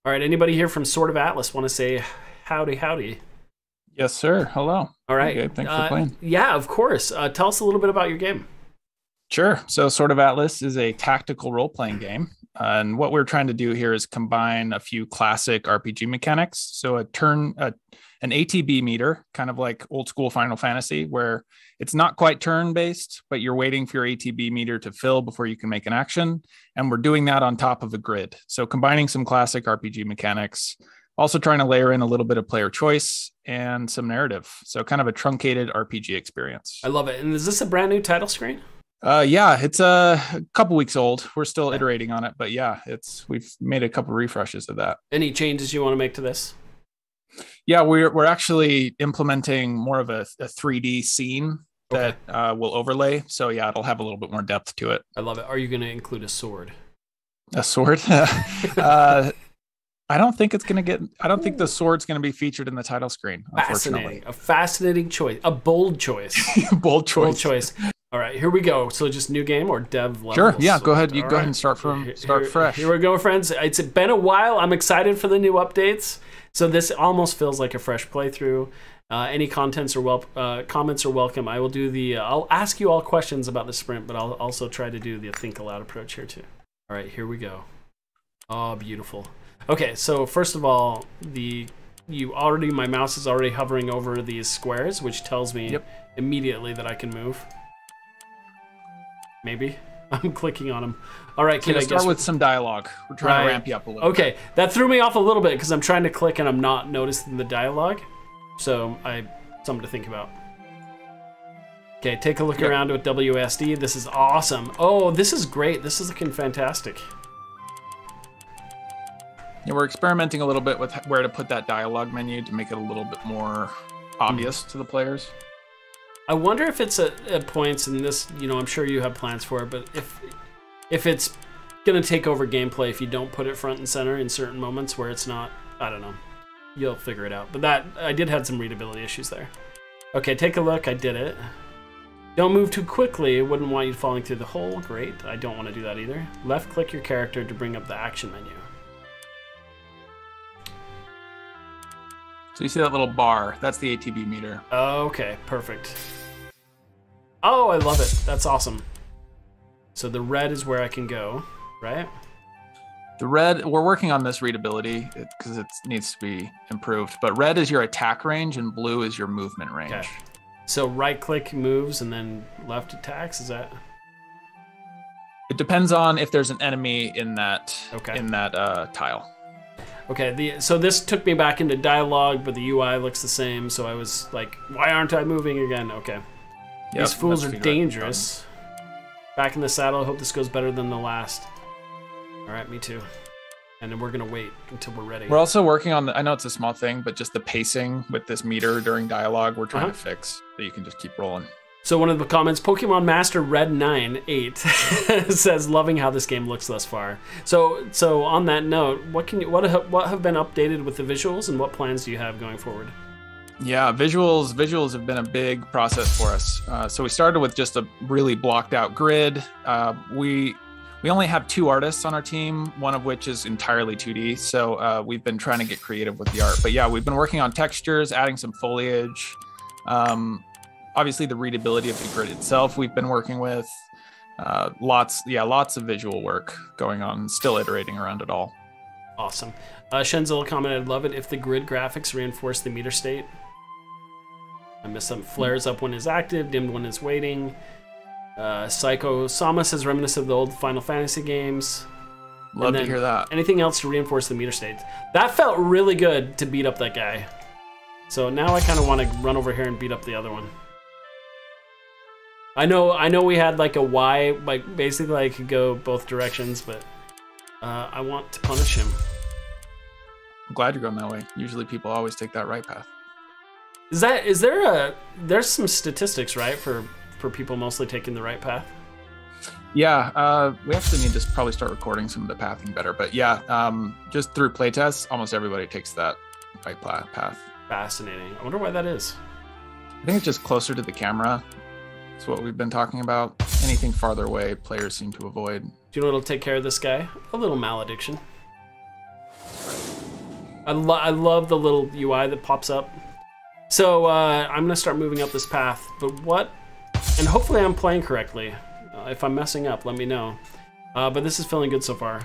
All right, anybody here from Sword of Atlas want to say howdy, howdy? Yes, sir. Hello. All right. Okay, thanks for playing. Yeah, of course. Tell us a little bit about your game. Sure. So, Sword of Atlas is a tactical role-playing game, and what we're trying to do here is combine a few classic RPG mechanics. So, an ATB meter, kind of like old school Final Fantasy, where it's not quite turn-based, but you're waiting for your ATB meter to fill before you can make an action, and we're doing that on top of a grid. So, combining some classic RPG mechanics. Also trying to layer in a little bit of player choice and some narrative. So kind of a truncated RPG experience. I love it. And is this a brand new title screen? Yeah, it's a couple weeks old. We're still iterating on it, but yeah, we've made a couple refreshes of that. Any changes you want to make to this? Yeah, we're actually implementing more of a 3D scene that will overlay. So yeah, it'll have a little bit more depth to it. I love it. Are you going to include a sword? A sword? I don't think the sword's going to be featured in the title screen, unfortunately. A fascinating choice. A bold choice. Bold choice. Bold choice. All right, here we go. So just new game or dev level? Sure, yeah, go ahead. You go ahead and start fresh. Here we go, friends. It's been a while. I'm excited for the new updates. So this almost feels like a fresh playthrough. Any comments are welcome. I will do I'll ask you all questions about the sprint, but I'll also try to do the think aloud approach here too. All right, here we go. Oh, beautiful. Okay, so first of all, my mouse is already hovering over these squares, which tells me immediately that I can move. Maybe I'm clicking on them. All right, can I start with some dialogue? We're trying to ramp you up a little. Okay, that threw me off a little bit because I'm trying to click and I'm not noticing the dialogue. So something to think about. Okay, take a look around with WSD. This is awesome. Oh, this is great. This is looking fantastic. Yeah, we're experimenting a little bit with where to put that dialogue menu to make it a little bit more obvious to the players. I wonder if it's at points in this, I'm sure you have plans for it, but if it's going to take over gameplay if you don't put it front and center in certain moments where it's not, I don't know. You'll figure it out. But I did have some readability issues there. Okay, take a look. I did it. Don't move too quickly. Wouldn't want you falling through the hole. Great. I don't want to do that either. Left click your character to bring up the action menu. So you see that little bar, that's the ATB meter. Okay, perfect. Oh, I love it. That's awesome. So the red is where I can go, right? The red, we're working on this readability because it needs to be improved, but red is your attack range and blue is your movement range. Okay. So right click moves and then left attacks, is that? It depends on if there's an enemy in that tile. Okay, so this took me back into dialogue, but the UI looks the same, so I was like, why aren't I moving again? Okay. Yep, these fools are dangerous. Back in the saddle, I hope this goes better than the last. All right, me too. And then we're gonna wait until we're ready. We're also working on I know it's a small thing, but just the pacing with this meter during dialogue, we're trying to fix, so you can just keep rolling. So one of the comments, Pokemon Master Red98 says, loving how this game looks thus far. So on that note, what have been updated with the visuals and what plans do you have going forward? Yeah, visuals have been a big process for us. So we started with just a really blocked out grid. We only have 2 artists on our team, one of which is entirely 2D. So we've been trying to get creative with the art. But yeah, we've been working on textures, adding some foliage. Obviously the readability of the grid itself we've been working with. Lots of visual work going on, still iterating around it all. Awesome. Shenzilla commented, love it if the grid graphics reinforce the meter state. I missed some. Flares up when it's active, dimmed when it's waiting. Psycho Sama says reminiscent of the old Final Fantasy games. Love to hear that. Anything else to reinforce the meter state? That felt really good to beat up that guy. So now I kind of want to run over here and beat up the other one. I know we had like a Y, like basically I could go both directions, but I want to punish him. I'm glad you're going that way. Usually people always take that right path. There's some statistics, right, for people mostly taking the right path? Yeah, we actually need to probably start recording some of the pathing better, but yeah, just through playtests, almost everybody takes that right path. Fascinating. I wonder why that is. I think it's just closer to the camera. That's what we've been talking about. Anything farther away, players seem to avoid. Do you know what'll take care of this guy? A little malediction. I love the little UI that pops up. So I'm gonna start moving up this path, but what? And hopefully I'm playing correctly. If I'm messing up, let me know. But this is feeling good so far.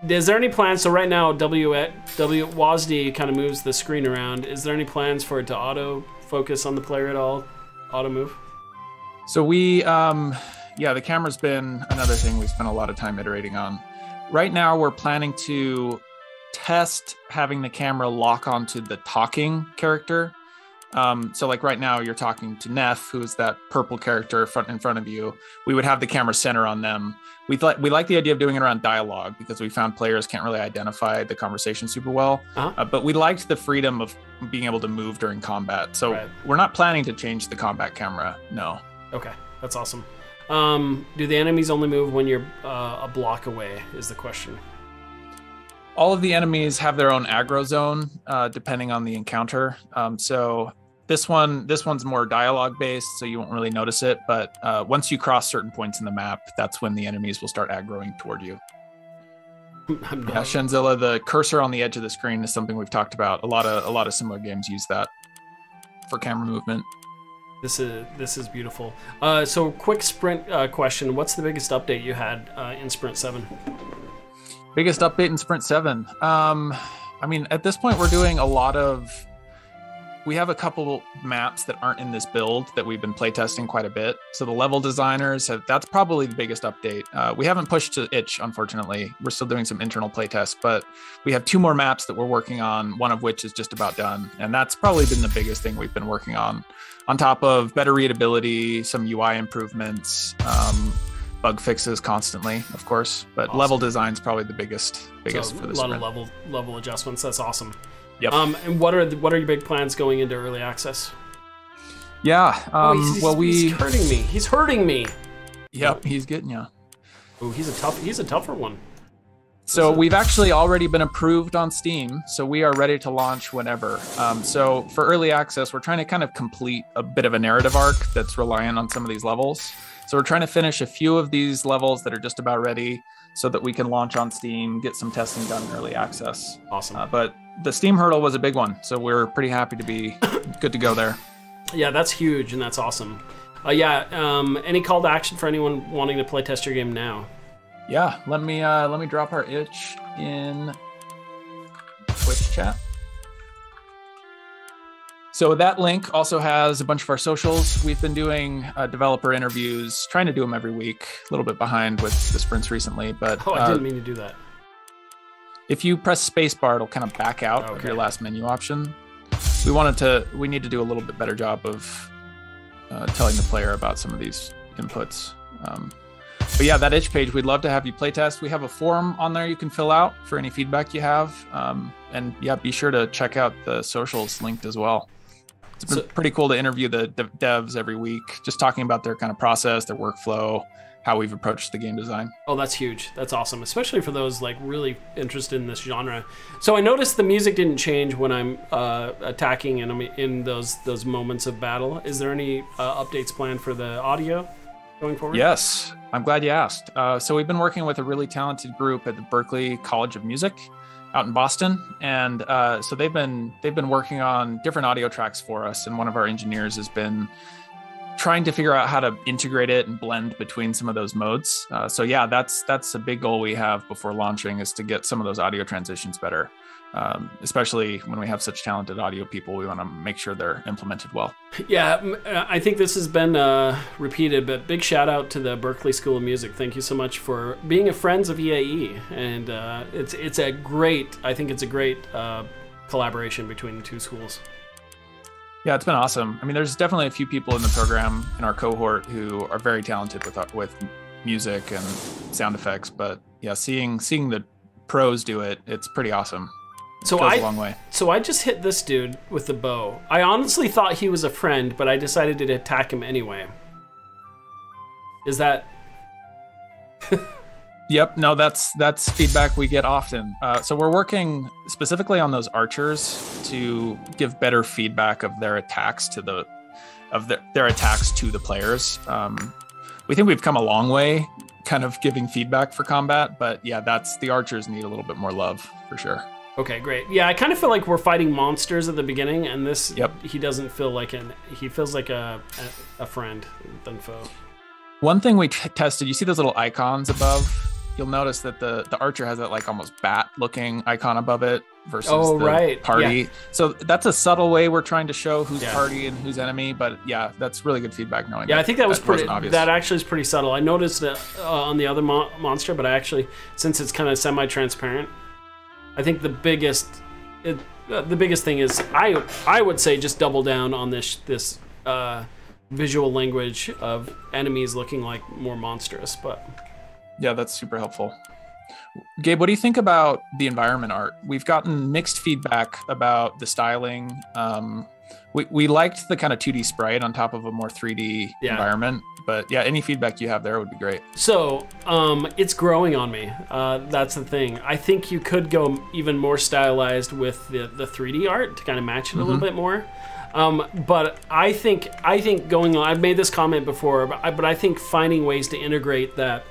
Is there any plans? So right now, WASD kind of moves the screen around. Is there any plans for it to auto focus on the player at all? Auto move? So we, yeah, the camera's been another thing we spent a lot of time iterating on. Right now, we're planning to test having the camera lock onto the talking character. So like right now you're talking to Neff, who's that purple character in front of you. We would have the camera center on them. We like the idea of doing it around dialogue because we found players can't really identify the conversation super well. But we liked the freedom of being able to move during combat. So we're not planning to change the combat camera. No. Okay, that's awesome. Do the enemies only move when you're a block away is the question. All of the enemies have their own aggro zone, depending on the encounter. So this one's more dialogue based, so you won't really notice it. But once you cross certain points in the map, that's when the enemies will start aggroing toward you. Yeah, Shenzilla, the cursor on the edge of the screen is something we've talked about. A lot of similar games use that for camera movement. This is beautiful. So quick sprint question: what's the biggest update you had in Sprint 7? Biggest update in Sprint 7. I mean, at this point, we're doing a lot of. We have a couple maps that aren't in this build that we've been playtesting quite a bit. So the level designers that's probably the biggest update. We haven't pushed to itch, unfortunately. We're still doing some internal playtests, but we have 2 more maps that we're working on, one of which is just about done. And that's probably been the biggest thing we've been working on top of better readability, some UI improvements, bug fixes constantly, of course, but awesome. Level design's probably the biggest so for this. A lot of level adjustments. That's awesome. Yep. And what are your big plans going into early access? Yeah. He's hurting me. He's hurting me. Yep, he's getting you. Oh, he's a tougher one. So we've actually already been approved on Steam, so we are ready to launch whenever. So for early access, we're trying to kind of complete a bit of a narrative arc that's reliant on some of these levels. So we're trying to finish a few of these levels that are just about ready so that we can launch on Steam, get some testing done in early access. Awesome. But the Steam hurdle was a big one, so we're pretty happy to be good to go there. Yeah, that's huge and that's awesome. Any call to action for anyone wanting to play test your game now? Yeah, let me drop our itch in Twitch chat. So that link also has a bunch of our socials. We've been doing developer interviews, trying to do them every week. A little bit behind with the sprints recently, but I didn't mean to do that. If you press spacebar, it'll kind of back out of your last menu option. We need to do a little bit better job of telling the player about some of these inputs. But yeah, that itch page, we'd love to have you playtest. We have a form on there you can fill out for any feedback you have. And yeah, be sure to check out the socials linked as well. It's been pretty cool to interview the devs every week, just talking about their kind of process, their workflow, how we've approached the game design. Oh, that's huge. That's awesome, especially for those like really interested in this genre. So I noticed the music didn't change when I'm attacking and I'm in those moments of battle. Is there any updates planned for the audio going forward? Yes, I'm glad you asked. So we've been working with a really talented group at the Berklee College of Music out in Boston, and so they've been working on different audio tracks for us, and one of our engineers has been trying to figure out how to integrate it and blend between some of those modes. So yeah, that's a big goal we have before launching, is to get some of those audio transitions better. Especially when we have such talented audio people, we want to make sure they're implemented well. Yeah, I think this has been repeated, but big shout out to the Berklee School of Music. Thank you so much for being a friends of EAE, and it's a great collaboration between the two schools. Yeah, it's been awesome. I mean, there's definitely a few people in the program in our cohort who are very talented with music and sound effects, but yeah, seeing the pros do it, it's pretty awesome. It goes a long way. So I just hit this dude with the bow. I honestly thought he was a friend, but I decided to attack him anyway. Is that... Yep, no, that's feedback we get often. So we're working specifically on those archers to give better feedback of their attacks to the players. We think we've come a long way kind of giving feedback for combat, but yeah, the archers need a little bit more love for sure. Okay, great. Yeah, I kind of feel like we're fighting monsters at the beginning, and this, Yep. he doesn't feel like he feels like a friend than foe. One thing we tested, you see those little icons above? You'll notice that the archer has that like almost bat looking icon above it versus the party. Yeah. So that's a subtle way we're trying to show who's Yeah. party and who's enemy. But yeah, that's really good feedback knowing. Yeah, I think that was pretty. wasn't obvious. That actually is pretty subtle. I noticed it on the other monster, but I actually, since it's kind of semi-transparent, I think the biggest thing is I would say just double down on this visual language of enemies looking like more monstrous. But yeah, that's super helpful. Gabe, what do you think about the environment art? We've gotten mixed feedback about the styling. We liked the kind of 2D sprite on top of a more 3D environment. But yeah, any feedback you have there would be great. So it's growing on me. That's the thing. I think you could go even more stylized with the 3D art to kind of match it a little bit more. But I think going on, I've made this comment before, but I think finding ways to integrate that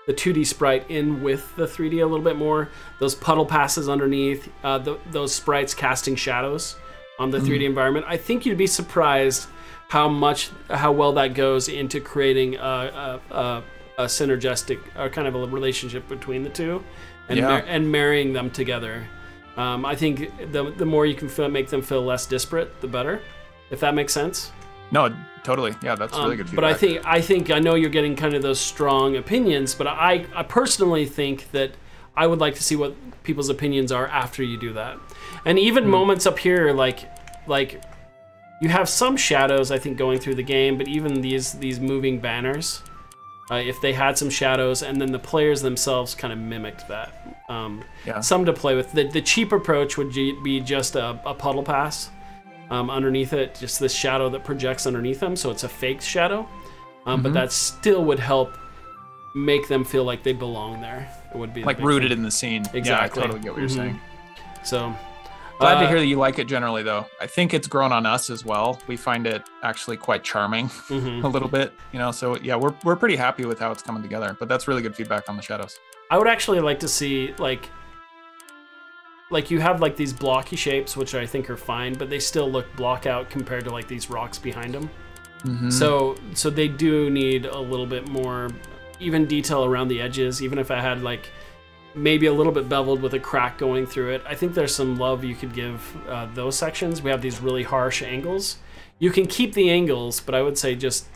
the 2D sprite in with the 3D a little bit more, those puddle passes underneath, those sprites casting shadows on the 3D environment, I think you'd be surprised how well that goes into creating a synergistic kind of a relationship between the two, and marrying them together. I think the more you can make them feel less disparate, the better, if that makes sense. No, totally. Yeah, that's really good feedback. But I know you're getting kind of those strong opinions, but I personally think that I would like to see what people's opinions are after you do that. And even moments up here, like you have some shadows, I think, going through the game, but even these moving banners, if they had some shadows, and then the players themselves kind of mimicked that. Some to play with. The cheap approach would be just a puddle pass underneath it, just this shadow that projects underneath them, so it's a fake shadow. But that still would help make them feel like they belong there. It would be like rooted in the scene. Exactly. Yeah, I totally get what you're saying. So glad to hear that you like it generally, though. I think it's grown on us as well. We find it actually quite charming a little bit, so yeah, we're pretty happy with how it's coming together, but that's really good feedback on the shadows. I would actually like to see like you have like these blocky shapes, which I think are fine, but they still look block out compared to like these rocks behind them. So they do need a little bit more even detail around the edges, even if I had like maybe a little bit beveled with a crack going through it. I think there's some love you could give those sections. We have these really harsh angles. You can keep the angles, but I would say just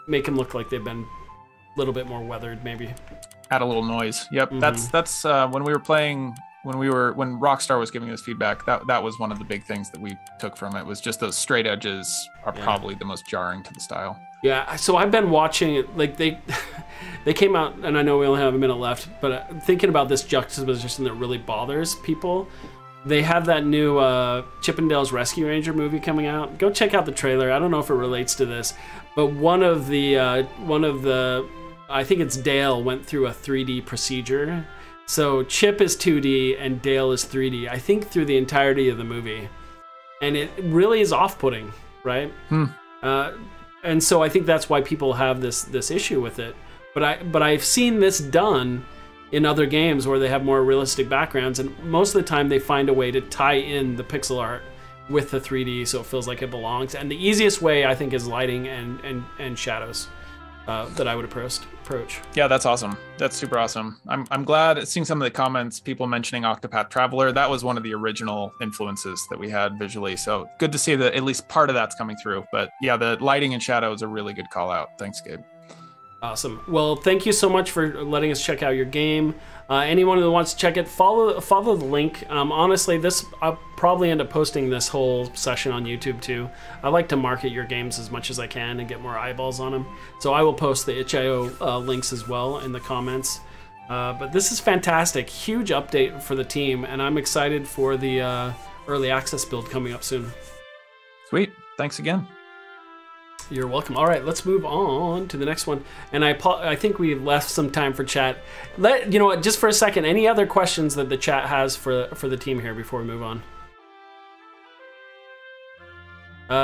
make them look like they've been a little bit more weathered, maybe. Add a little noise. Yep, that's when we were playing. When Rockstar was giving us feedback, that was one of the big things that we took from it, was just those straight edges are probably the most jarring to the style. Yeah, so I've been watching it, like they came out, and I know we only have a minute left, but thinking about this juxtaposition that really bothers people, they have that new Chippendales Rescue Ranger movie coming out. Go check out the trailer. I don't know if it relates to this, but one of the I think it's Dale, went through a 3D procedure. So Chip is 2D and Dale is 3D, I think, through the entirety of the movie. And it really is off-putting, right? And so I think that's why people have this issue with it. But I've seen this done in other games where they have more realistic backgrounds, and most of the time they find a way to tie in the pixel art with the 3D so it feels like it belongs. And the easiest way, I think, is lighting and shadows that I would approach. Yeah, that's awesome. That's super awesome. I'm glad seeing some of the comments, people mentioning Octopath Traveler. That was one of the original influences that we had visually. So good to see that at least part of that's coming through. But yeah, the lighting and shadow is a really good call out. Thanks, Gabe. Awesome. Well, thank you so much for letting us check out your game. Anyone who wants to check it, follow the link. Honestly, I'll probably end up posting this whole session on YouTube too. I like to market your games as much as I can and get more eyeballs on them. So I will post the itch.io links as well in the comments. But this is fantastic. Huge update for the team, and I'm excited for the early access build coming up soon. Sweet. Thanks again. You're welcome. All right, let's move on to the next one. And I think we left some time for chat. You know what? Just for a second, any other questions that the chat has for the team here before we move on?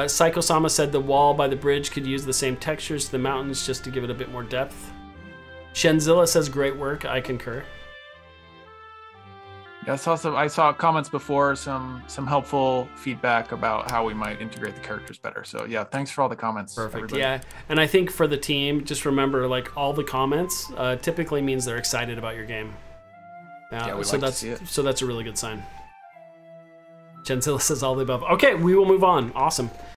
Psycho-sama said the wall by the bridge could use the same textures to the mountains just to give it a bit more depth. Shenzilla says great work. I concur. Yeah, I saw comments before, some helpful feedback about how we might integrate the characters better. So yeah, thanks for all the comments. Perfect. Everybody. Yeah, and I think for the team, just remember like all the comments typically means they're excited about your game. Yeah, we so like to see it. So that's a really good sign. Genzilla says all the above. Okay, we will move on. Awesome.